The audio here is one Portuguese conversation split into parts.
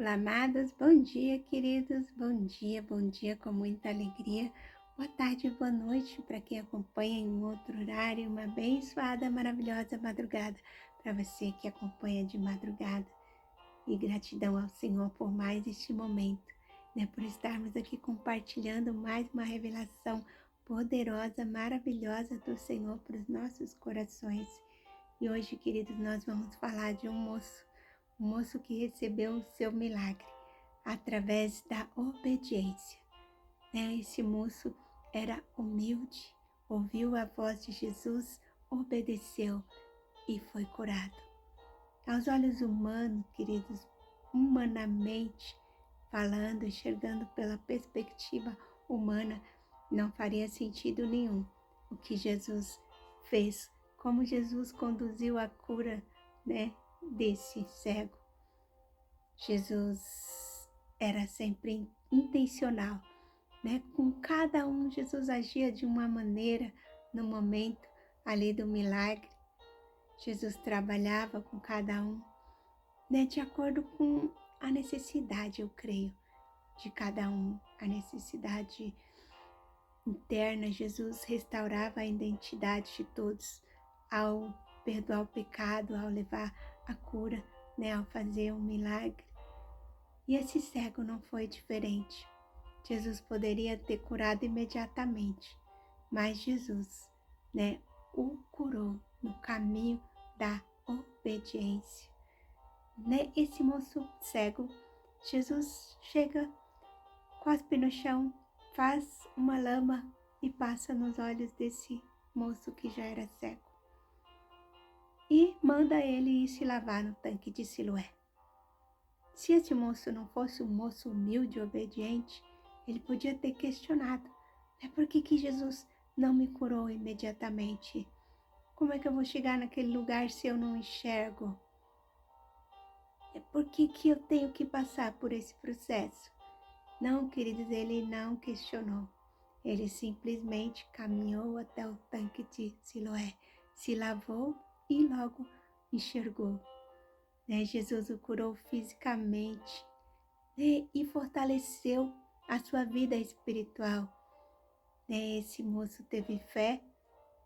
Olá, amados, bom dia, queridos, bom dia, com muita alegria. Boa tarde, boa noite para quem acompanha em um outro horário, uma abençoada, maravilhosa madrugada para você que acompanha de madrugada. E gratidão ao Senhor por mais este momento, por estarmos aqui compartilhando mais uma revelação poderosa, maravilhosa do Senhor para os nossos corações. E hoje, queridos, nós vamos falar de um moço que recebeu o seu milagre através da obediência. Esse moço era humilde, ouviu a voz de Jesus, obedeceu e foi curado. Aos olhos humanos, queridos, humanamente falando, enxergando pela perspectiva humana, não faria sentido nenhum o que Jesus fez, como Jesus conduziu a cura, desse cego. Jesus era sempre intencional, com cada um Jesus agia de uma maneira no momento ali do milagre. Jesus trabalhava com cada um, de acordo com a necessidade, eu creio, de cada um, a necessidade interna. Jesus restaurava a identidade de todos ao perdoar o pecado, ao levar a cura, ao fazer um milagre. E esse cego não foi diferente. Jesus poderia ter curado imediatamente, mas Jesus, o curou no caminho da obediência. Esse moço cego, Jesus chega, cospe no chão, faz uma lama e passa nos olhos desse moço que já era cego. E manda ele ir se lavar no tanque de Siloé. Se esse moço não fosse um moço humilde e obediente, ele podia ter questionado, por que Jesus não me curou imediatamente? Como é que eu vou chegar naquele lugar se eu não enxergo? Por que eu tenho que passar por esse processo? Não, queridos, ele não questionou. Ele simplesmente caminhou até o tanque de Siloé, se lavou e logo enxergou. Jesus o curou fisicamente, e fortaleceu a sua vida espiritual. Esse moço teve fé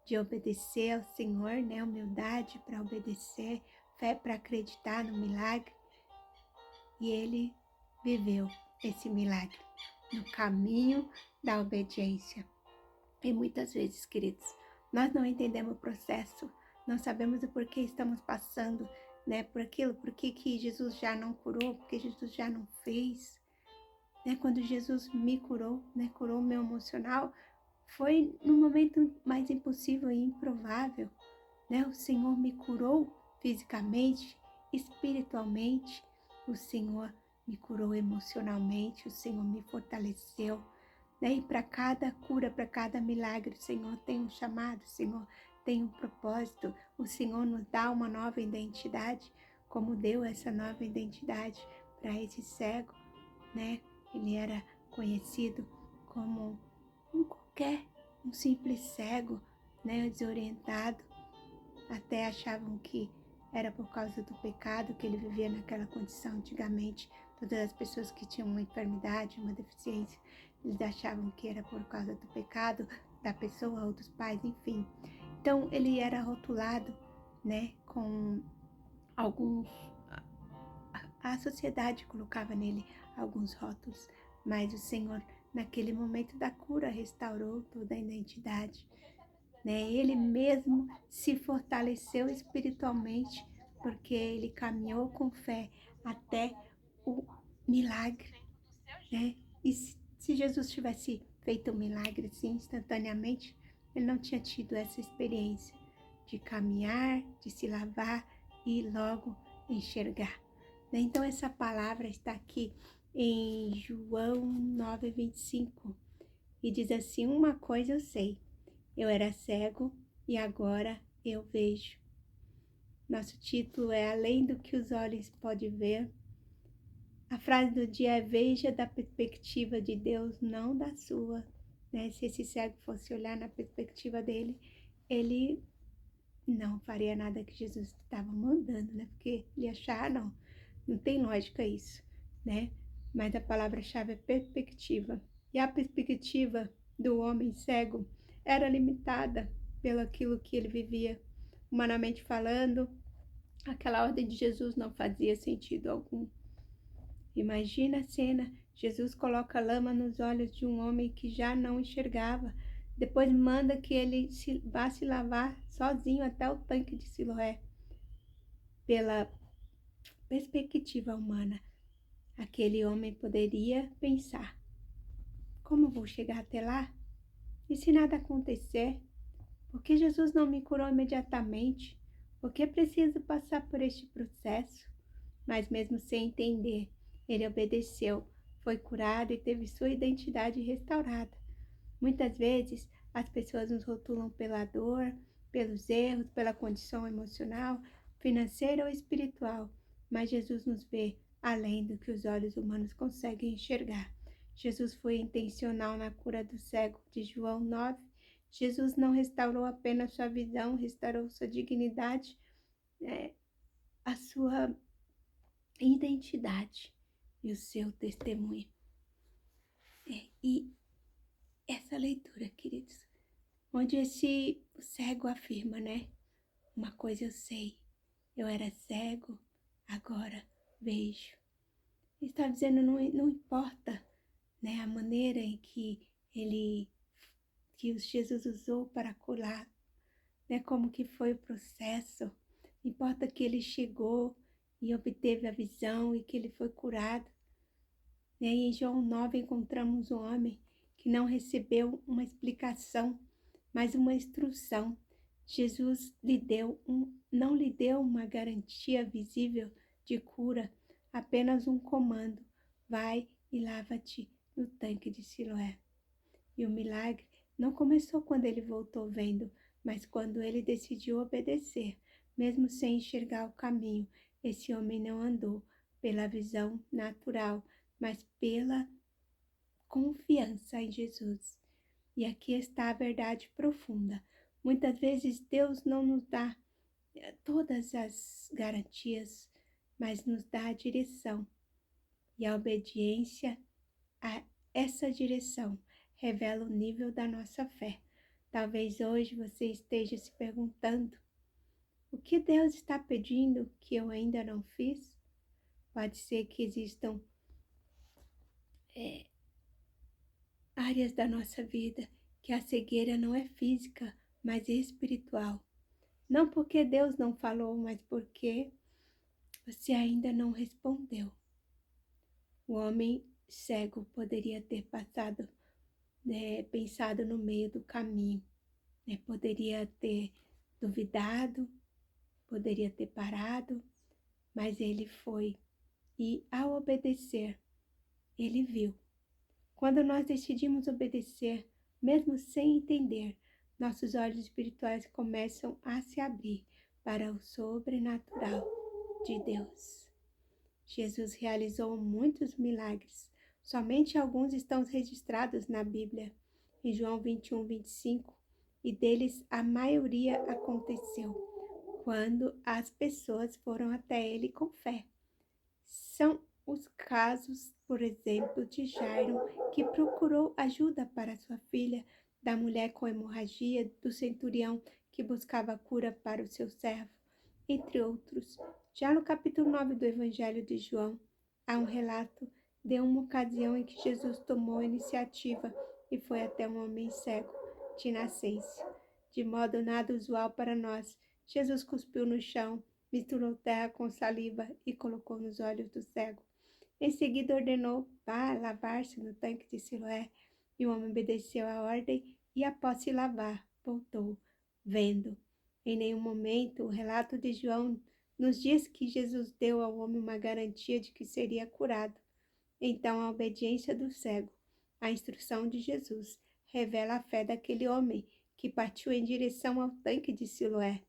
de obedecer ao Senhor, humildade para obedecer, fé para acreditar no milagre. E ele viveu esse milagre no caminho da obediência. E muitas vezes, queridos, nós não entendemos o processo, não sabemos o porquê estamos passando, por aquilo, por que Jesus já não curou, porque Jesus já não fez. Quando Jesus me curou, curou o meu emocional, foi no momento mais impossível e improvável. O Senhor me curou fisicamente, espiritualmente, o Senhor me curou emocionalmente, o Senhor me fortaleceu. E para cada cura, para cada milagre, o Senhor tem um chamado, o Senhor tem um propósito, o Senhor nos dá uma nova identidade, como deu essa nova identidade para esse cego, Ele era conhecido como um simples cego, desorientado. Até achavam que era por causa do pecado que ele vivia naquela condição antigamente. Todas as pessoas que tinham uma enfermidade, uma deficiência, eles achavam que era por causa do pecado da pessoa ou dos pais, enfim. Então ele era rotulado, com alguns... A sociedade colocava nele alguns rótulos, mas o Senhor, naquele momento da cura, restaurou toda a identidade. Ele mesmo se fortaleceu espiritualmente, porque ele caminhou com fé até o milagre. E se Jesus tivesse feito o milagre assim, instantaneamente, ele não tinha tido essa experiência de caminhar, de se lavar e logo enxergar. Então essa palavra está aqui em João 9:25 e diz assim: uma coisa eu sei, eu era cego e agora eu vejo. Nosso título é Além do que os olhos podem ver. A frase do dia é: veja da perspectiva de Deus, não da sua. Se esse cego fosse olhar na perspectiva dele, ele não faria nada que Jesus estava mandando, porque ele ia achar, não tem lógica isso. né? Mas a palavra-chave é perspectiva. E a perspectiva do homem cego era limitada pelo aquilo que ele vivia. Humanamente falando, aquela ordem de Jesus não fazia sentido algum. Imagina a cena: Jesus coloca lama nos olhos de um homem que já não enxergava. Depois manda que ele vá se lavar sozinho até o tanque de Siloé. Pela perspectiva humana, aquele homem poderia pensar: como vou chegar até lá? E se nada acontecer? Por que Jesus não me curou imediatamente? Por que preciso passar por este processo? Mas mesmo sem entender, ele obedeceu, foi curado e teve sua identidade restaurada. Muitas vezes, as pessoas nos rotulam pela dor, pelos erros, pela condição emocional, financeira ou espiritual, mas Jesus nos vê além do que os olhos humanos conseguem enxergar. Jesus foi intencional na cura do cego de João 9. Jesus não restaurou apenas sua visão, restaurou sua dignidade, a sua identidade e o seu testemunho. E essa leitura, queridos, onde esse cego afirma, né? Uma coisa eu sei, eu era cego, agora vejo. Ele está dizendo, não importa, né, a maneira em que Jesus usou para curar, né, como que foi o processo. Importa que ele chegou e obteve a visão e que ele foi curado. E aí em João 9 encontramos um homem que não recebeu uma explicação, mas uma instrução. Jesus não lhe deu uma garantia visível de cura, apenas um comando: vai e lava-te no tanque de Siloé. E o milagre não começou quando ele voltou vendo, mas quando ele decidiu obedecer. Mesmo sem enxergar o caminho, esse homem não andou pela visão natural, mas pela confiança em Jesus. E aqui está a verdade profunda. Muitas vezes Deus não nos dá todas as garantias, mas nos dá a direção. E a obediência a essa direção revela o nível da nossa fé. Talvez hoje você esteja se perguntando: o que Deus está pedindo que eu ainda não fiz? Pode ser que existam áreas da nossa vida que a cegueira não é física, mas espiritual. Não porque Deus não falou, mas porque você ainda não respondeu. O homem cego poderia ter pensado no meio do caminho, poderia ter duvidado, poderia ter parado, mas ele foi. E ao obedecer, ele viu. Quando nós decidimos obedecer, mesmo sem entender, nossos olhos espirituais começam a se abrir para o sobrenatural de Deus. Jesus realizou muitos milagres. Somente alguns estão registrados na Bíblia, em João 21, 25, e deles a maioria aconteceu quando as pessoas foram até ele com fé. São os casos, por exemplo, de Jairo, que procurou ajuda para sua filha, da mulher com hemorragia, do centurião que buscava cura para o seu servo, entre outros. Já no capítulo 9 do Evangelho de João, há um relato de uma ocasião em que Jesus tomou a iniciativa e foi até um homem cego de nascença. De modo nada usual para nós, Jesus cuspiu no chão, misturou terra com saliva e colocou nos olhos do cego. Em seguida ordenou: vá lavar-se no tanque de Siloé. E o homem obedeceu à ordem e, após se lavar, voltou, vendo. Em nenhum momento o relato de João nos diz que Jesus deu ao homem uma garantia de que seria curado. Então a obediência do cego, a instrução de Jesus, revela a fé daquele homem que partiu em direção ao tanque de Siloé.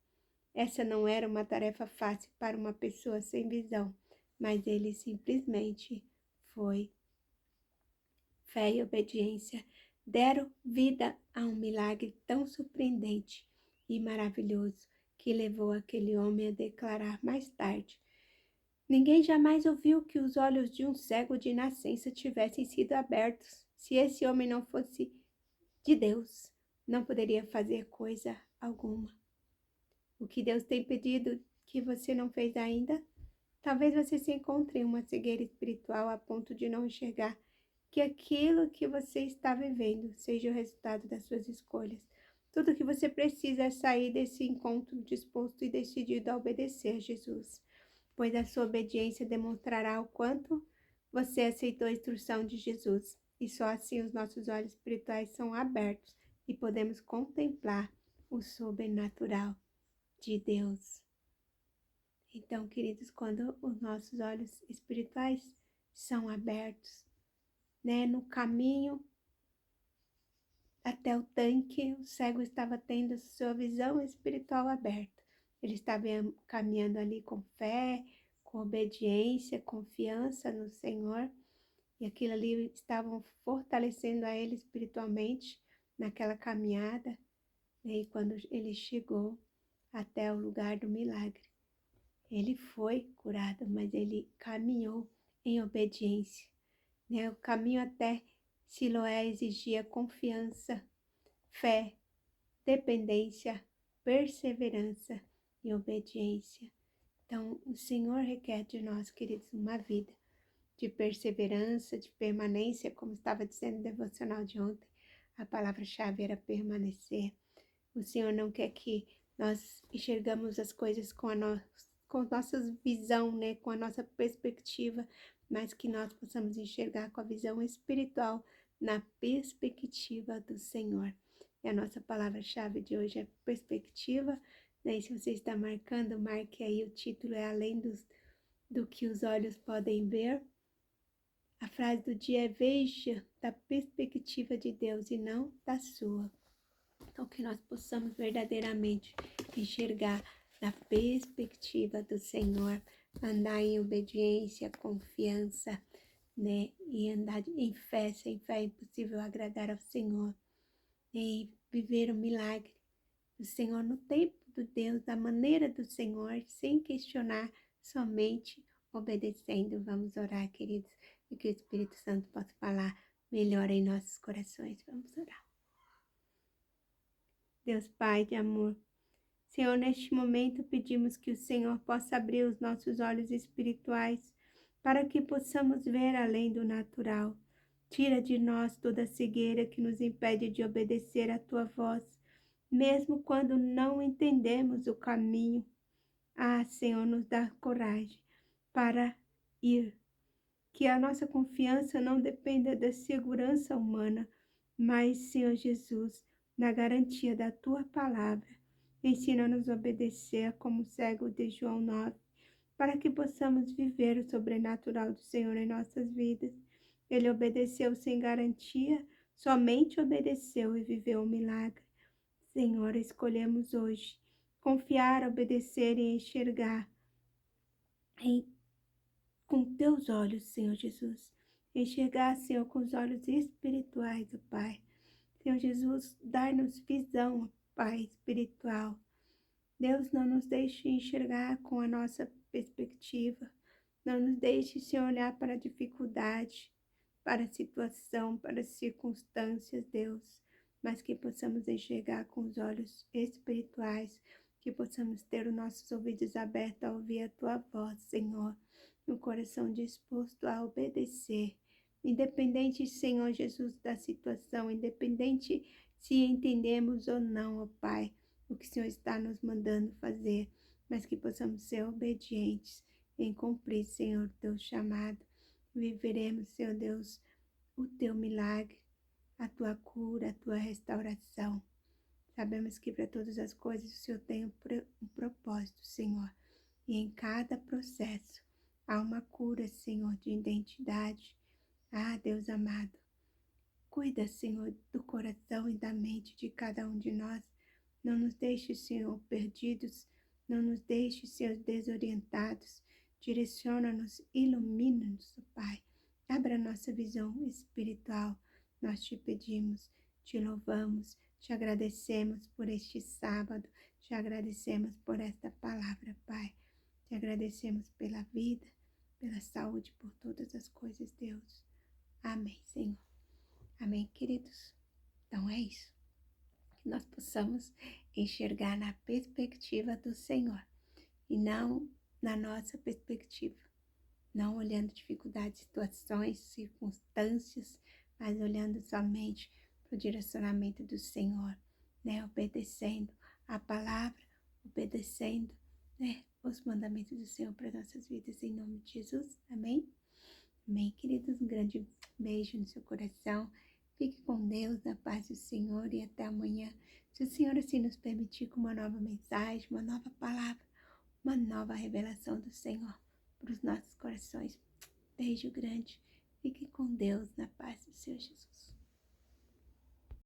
Essa não era uma tarefa fácil para uma pessoa sem visão, mas ele simplesmente foi. Fé e obediência deram vida a um milagre tão surpreendente e maravilhoso que levou aquele homem a declarar mais tarde: Ninguém jamais ouviu que os olhos de um cego de nascença tivessem sido abertos. Se esse homem não fosse de Deus, não poderia fazer coisa alguma. O que Deus tem pedido que você não fez ainda? Talvez você se encontre em uma cegueira espiritual a ponto de não enxergar que aquilo que você está vivendo seja o resultado das suas escolhas. Tudo o que você precisa é sair desse encontro disposto e decidido a obedecer a Jesus, pois a sua obediência demonstrará o quanto você aceitou a instrução de Jesus. E só assim os nossos olhos espirituais são abertos e podemos contemplar o sobrenatural de Deus. Então, queridos, quando os nossos olhos espirituais são abertos, né, no caminho até o tanque, o cego estava tendo sua visão espiritual aberta. Ele estava caminhando ali com fé, com obediência, confiança no Senhor, e aquilo ali estavam fortalecendo a ele espiritualmente naquela caminhada, né, e quando ele chegou até o lugar do milagre, ele foi curado, mas ele caminhou em obediência, né? O caminho até Siloé exigia confiança, fé, dependência, perseverança e obediência. Então, o Senhor requer de nós, queridos, uma vida de perseverança, de permanência, como estava dizendo no devocional de ontem. A palavra-chave era permanecer. O Senhor não quer que nós enxergamos as coisas com a nossa visão, né, com a nossa perspectiva, mas que nós possamos enxergar com a visão espiritual na perspectiva do Senhor. E a nossa palavra-chave de hoje é perspectiva, né? E se você está marcando, marque aí, o título é Além do que os olhos podem ver. A frase do dia é: veja da perspectiva de Deus e não da sua. Então, que nós possamos verdadeiramente enxergar na perspectiva do Senhor, andar em obediência, confiança, né? E andar em fé. Sem fé é impossível agradar ao Senhor. E viver o milagre do Senhor no tempo do Deus, da maneira do Senhor, sem questionar, somente obedecendo. Vamos orar, queridos, e que o Espírito Santo possa falar melhor em nossos corações. Vamos orar. Deus Pai de amor, Senhor, neste momento pedimos que o Senhor possa abrir os nossos olhos espirituais para que possamos ver além do natural. Tira de nós toda cegueira que nos impede de obedecer à Tua voz, mesmo quando não entendemos o caminho. Ah, Senhor, nos dá coragem para ir. Que a nossa confiança não dependa da segurança humana, mas, Senhor Jesus, na garantia da Tua palavra. Ensina-nos a obedecer como o cego de João 9, para que possamos viver o sobrenatural do Senhor em nossas vidas. Ele obedeceu sem garantia, somente obedeceu e viveu o milagre. Senhor, escolhemos hoje confiar, obedecer e enxergar com teus olhos, Senhor Jesus. Enxergar, Senhor, com os olhos espirituais, ó Pai. Senhor Jesus, dar-nos visão, ó Pai, espiritual. Deus, não nos deixe enxergar com a nossa perspectiva. Não nos deixe, Senhor, olhar para a dificuldade, para a situação, para as circunstâncias, Deus. Mas que possamos enxergar com os olhos espirituais, que possamos ter os nossos ouvidos abertos a ouvir a Tua voz, Senhor, no coração disposto a obedecer. Independente, Senhor Jesus, da situação, independente se entendemos ou não, ó Pai, o que o Senhor está nos mandando fazer, mas que possamos ser obedientes em cumprir, Senhor, o Teu chamado. Viveremos, Senhor Deus, o Teu milagre, a Tua cura, a Tua restauração. Sabemos que para todas as coisas o Senhor tem um propósito, Senhor, e em cada processo há uma cura, Senhor, de identidade. Ah, Deus amado, cuida, Senhor, do coração e da mente de cada um de nós. Não nos deixe, Senhor, perdidos. Não nos deixe, Senhor, desorientados. Direciona-nos, ilumina-nos, Pai. Abra nossa visão espiritual. Nós te pedimos, te louvamos, te agradecemos por este sábado. Te agradecemos por esta palavra, Pai. Te agradecemos pela vida, pela saúde, por todas as coisas, Deus. Amém, Senhor. Amém, queridos. Então é isso. Que nós possamos enxergar na perspectiva do Senhor e não na nossa perspectiva. Não olhando dificuldades, situações, circunstâncias, mas olhando somente para o direcionamento do Senhor, né? Obedecendo a palavra, obedecendo, né, os mandamentos do Senhor para nossas vidas, em nome de Jesus. Amém? Amém, queridos. Um grande beijo no seu coração. Fique com Deus, na paz do Senhor, e até amanhã. Se o Senhor assim nos permitir, com uma nova mensagem, uma nova palavra, uma nova revelação do Senhor para os nossos corações. Beijo grande. Fique com Deus, na paz do Senhor Jesus.